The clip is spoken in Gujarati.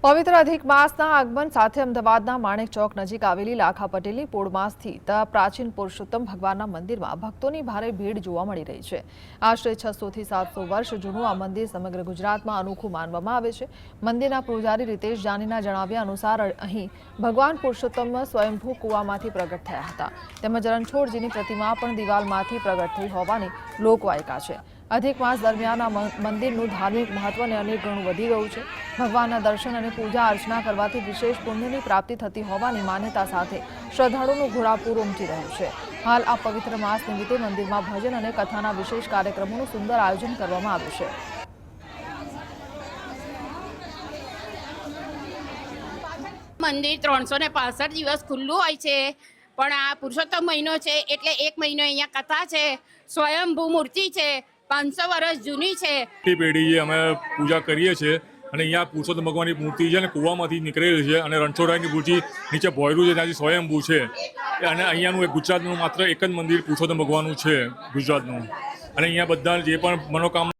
પવિત્ર અધિક માસના આગમન સાથે અમદાવાદના માણેક ચોક નજીક આવેલી લાખા પટેલની પોળમાં સ્થિત પ્રાચીન પુરુષોત્તમ ભગવાનના મંદિરમાં ભક્તોની ભારે ભીડ જોવા મળી રહી છે। આશરે 600 થી 700 વર્ષ જૂનું આ મંદિર સમગ્ર ગુજરાતમાં અનોખું માનવામાં આવે છે। મંદિરના પૂજારી રીતેશ જાનીના જણાવ્યા અનુસાર અહીં ભગવાન પુરુષોત્તમ સ્વયંભૂ કૂવામાંથી પ્રગટ થયા હતા, તેમજ રણછોડજીની પ્રતિમા પણ દિવાલમાંથી પ્રગટ થઈ હોવાની લોકવાયકા છે। अधिक मास दरमियान आ मंदिरનું धार्मिक महत्व ने अनेक गणुं वधी गयुं छे। भगवानना दर्शन और पूजा अर्चना करवाथी विशेष पुण्यनी प्राप्ति थती होवानी मान्यता साथे श्रद्धाळुओनुं घोड़ापूर उमटी रह्युं छे। हाल आ पवित्र मास निमित्ते मंदिरमां भजन और कथाना विशेष कार्यक्रमोनुं सुंदर आयोजन करवामां आव्युं छे। मंदिर 365 दिवस खुल्लू होय छे, पण आ पुरुषोत्तम महीनो छे एटले एक महीनो अहींया कथा छे। स्वयंभू मूर्ति छे, 500 વર્ષ જૂની છે। પેઢીએ અમે પૂજા કરીએ છીએ અને અહીંયા પુરુષોત્તમ ભગવાનની મૂર્તિ છે અને કૂવામાંથી નીકળેલી છે અને રણછોડરાયની મૂર્તિ નીચે ભોયરું છે, ત્યાંથી સ્વયંભૂ છે અને અહીંયાનું ગુજરાતનું માત્ર એક જ મંદિર પુરુષોત્તમ ભગવાનનું છે ગુજરાતનું। અને અહીંયા બધા જે પણ મનોકામના